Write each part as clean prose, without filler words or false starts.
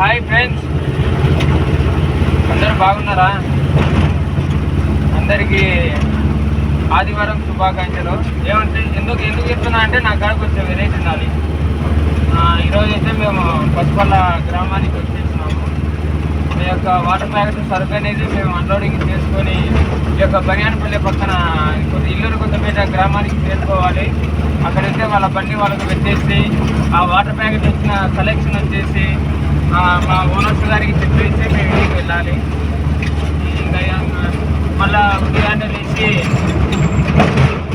Hi friends, అందరూ బాగున్నారా? అందరికీ ఆదివారం శుభాకాంక్షలు. ఏమంటే ఎందుకు చెప్తున్నా అంటే నా కాడ కొంచెం వెరైటీ ఉండాలి. ఈరోజు అయితే మేము పసుపల్ల గ్రామానికి వచ్చేసినాము. మీ యొక్క వాటర్ ప్యాకెట్ సరుకు అనేది మేము అన్లోడింగ్ చేసుకొని ఈ యొక్క బనియానపల్లి పక్కన ఇల్లూరు కొత్తపేట గ్రామానికి చేరుకోవాలి. అక్కడైతే వాళ్ళ బండి వాళ్ళకు పెట్టేసి ఆ వాటర్ ప్యాకెట్ వచ్చిన కలెక్షన్ వచ్చేసి మా ఓనర్స్ గారికి చెప్పేసి మేము ఇంటికి వెళ్ళాలి. ఇంకా మళ్ళీ ఉదయాన్నే లేచి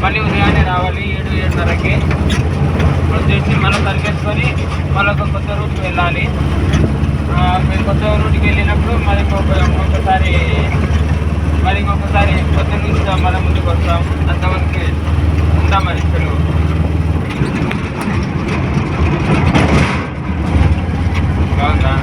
మళ్ళీ ఉదయాన్నే రావాలి 7-7:30కి వచ్చేసి మళ్ళీ తరిగేసుకొని మళ్ళీ ఒక కొత్త రూట్కి వెళ్ళాలి. మేము కొత్త రూట్కి వెళ్ళినప్పుడు మరి ఇంకొకసారి కొత్త నుంచి మళ్ళీ ముందుకు వస్తాం. అంతవరకు ఉంటాం. మరి సెలవు. బాగుందా?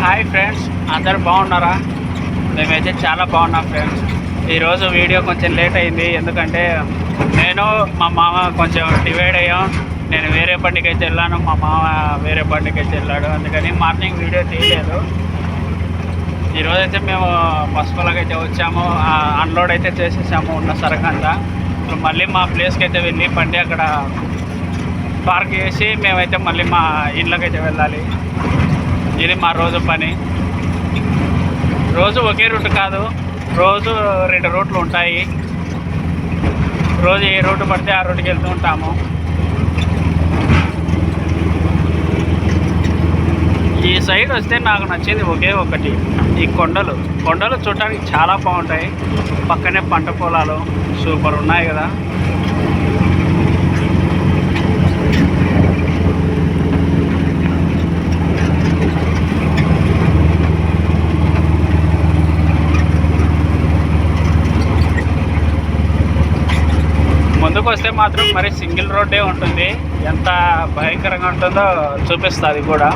హాయ్ ఫ్రెండ్స్, అందరూ బాగున్నారా? మేమైతే చాలా బాగున్నాం ఫ్రెండ్స్. ఈరోజు వీడియో కొంచెం లేట్ అయింది, ఎందుకంటే నేను మా మామ కొంచెం డివైడ్ అయ్యాం. నేను వేరే బండికి అయితే వెళ్ళాను, మా మామ వేరే బండికి అయితే వెళ్ళాడు. అందుకని మార్నింగ్ వీడియో తీయలేదు. ఈరోజైతే మేము పసుపులకి అయితే వచ్చాము, అన్లోడ్ అయితే చేసేసాము ఉన్న సరుకు అంతా. ఇప్పుడు మళ్ళీ మా ప్లేస్కి అయితే వెళ్ళి బండి అక్కడ పార్క్ చేసి మేమైతే మళ్ళీ మా ఇళ్ళకి అయితే వెళ్ళాలి. ఇది మా రోజు పని. రోజు ఒకే రూట్ కాదు, రోజు 2 రూట్లు ఉంటాయి. రోజు ఏ రూట్ పడితే ఆ రూట్కి వెళ్తూ ఉంటాము. ఈ సైడ్ వస్తే నాకు నచ్చింది ఒకే ఒకటి, ఈ కొండలు చూడటానికి చాలా బాగుంటాయి. పక్కనే పంట పొలాలు సూపర్ ఉన్నాయి కదా. ముందుకు వస్తే మాత్రం మరి సింగిల్ రోడ్డే ఉంటుంది. ఎంత భయంకరంగా ఉంటుందో చూపిస్తుంది కూడా.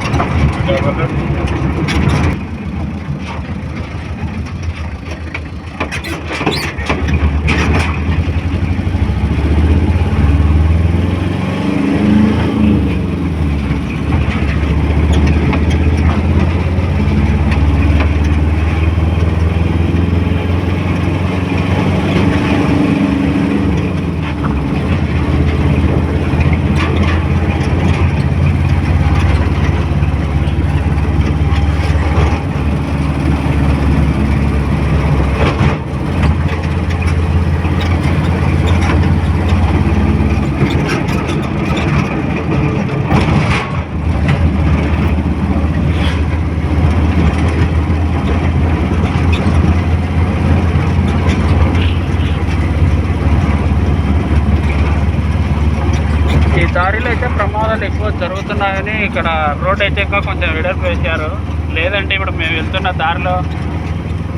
దారిలో అయితే ప్రమాదాలు ఎక్కువ జరుగుతున్నాయని ఇక్కడ రోడ్ అయితే ఇంకా కొంచెం వెడల్పు వేశారు. లేదంటే ఇప్పుడు మేము వెళ్తున్న దారిలో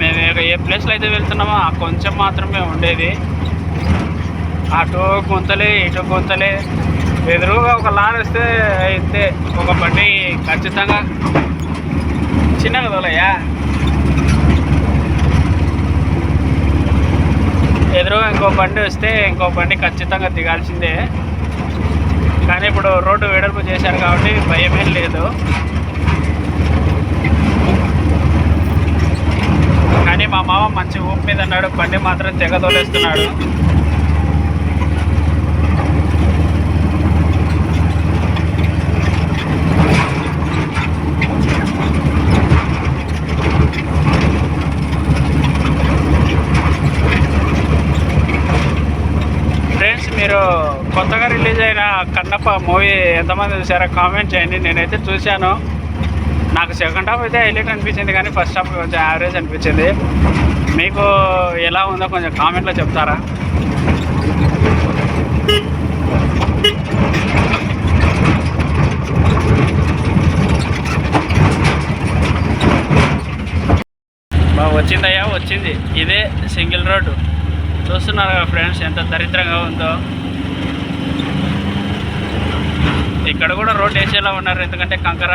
మేము ఏ ప్లేస్లో అయితే వెళ్తున్నామో ఆ కొంచెం మాత్రమే ఉండేది. అటు గుంతలే ఇటు గుంతలే. ఎదురుగా ఒక లారీ వస్తే అయితే ఒక బండి ఖచ్చితంగా చిన్నగా తోలయ్యా. ఎదురుగా ఇంకో బండి వస్తే ఇంకో బండి ఖచ్చితంగా దిగాల్సిందే. కానీ ఇప్పుడు రోడ్డు వెడల్పు చేశారు కాబట్టి భయమేం లేదు. కానీ మా మామ మంచి ఊపు మీద అన్నాడు, బండి మాత్రం తెగ తోలేస్తున్నాడు. ఫ్రెండ్స్, మీరు కొత్తగా రిలీజ్ అయిన కన్నప్ప మూవీ ఎంతమంది చూసారో కామెంట్ చేయండి. నేనైతే చూశాను. నాకు సెకండ్ హాఫ్ అయితే హైలైట్ అనిపించింది, కానీ ఫస్ట్ హాఫ్ కొంచెం యావరేజ్ అనిపించింది. మీకు ఎలా ఉందో కొంచెం కామెంట్లో చెప్తారా? వచ్చిందయ్యా, వచ్చింది. ఇదే సింగిల్ రోడ్డు. చూస్తున్నారు కదా ఫ్రెండ్స్, ఎంత దరిద్రంగా ఉందో. ఇక్కడ కూడా రోడ్ వేసేలా ఉన్నారు, ఎందుకంటే కంకర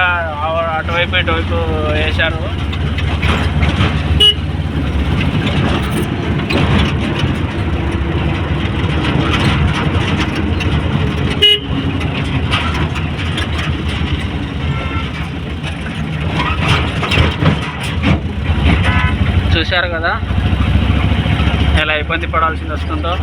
అటువైపు ఇటువైపు వేశారు. చూశారు కదా ఎలా ఇబ్బంది పడాల్సింది వస్తుందో.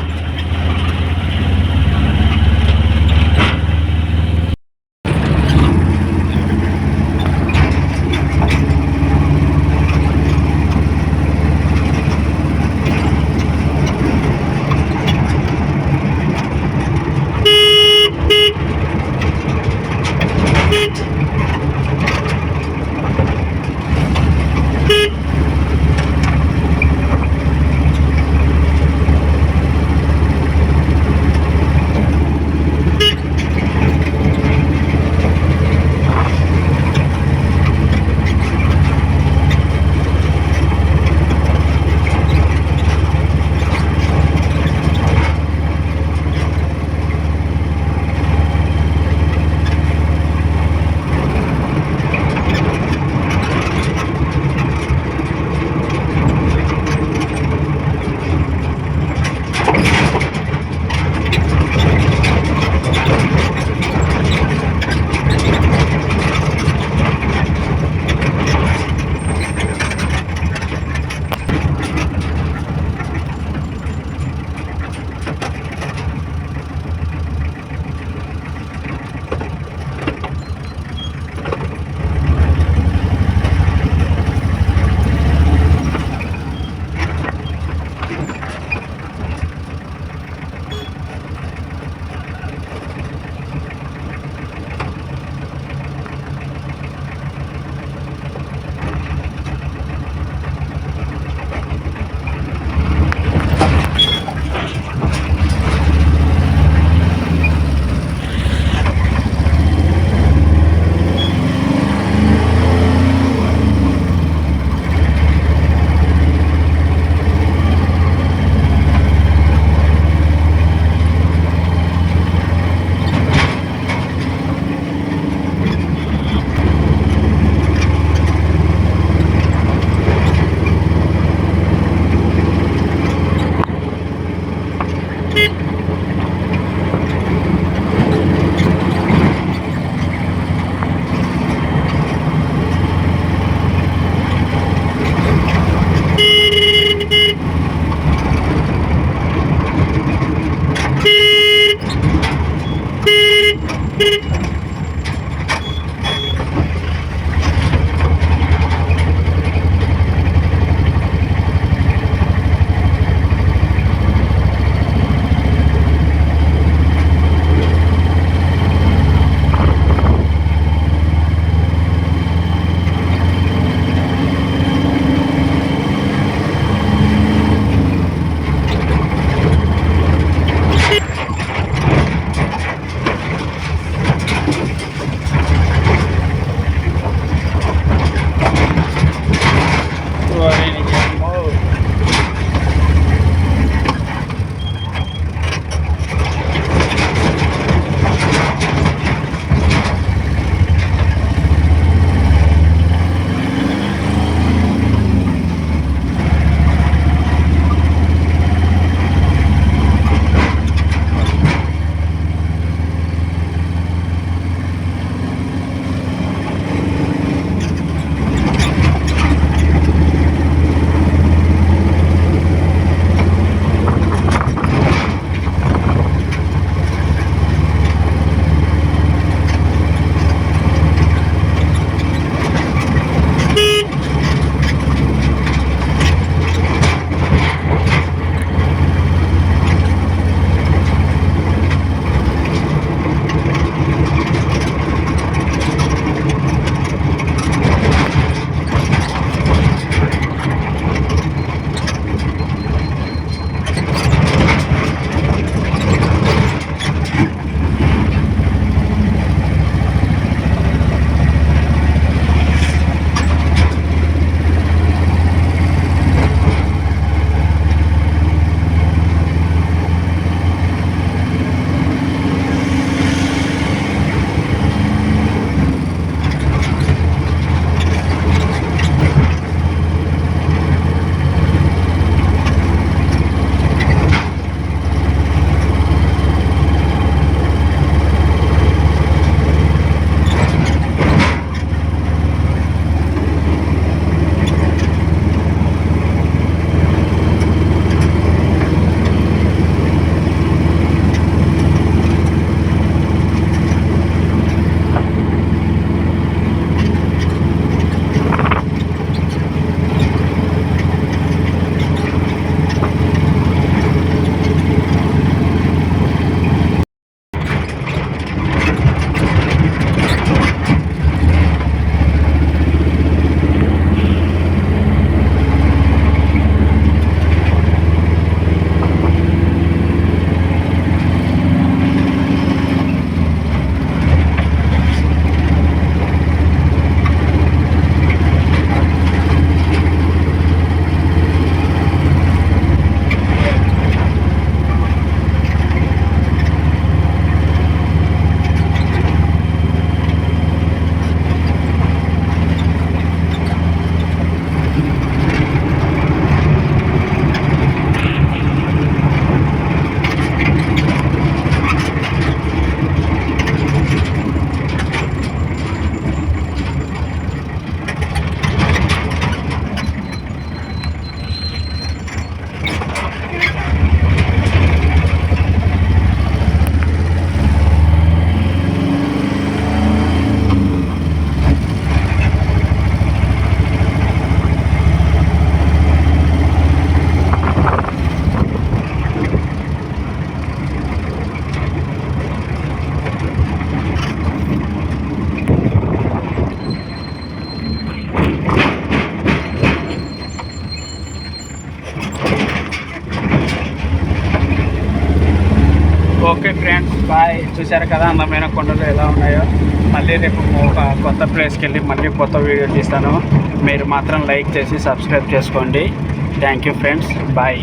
Okay friends bye. చూశారు కదా అందమైన కొండలు ఎలా ఉన్నాయో. మళ్ళీ రేపు ఒక కొత్త ప్లేస్కి వెళ్ళి మళ్ళీ కొత్త వీడియో తీస్తాను. మీరు మాత్రం లైక్ చేసి సబ్స్క్రైబ్ చేసుకోండి. Thank you friends, bye.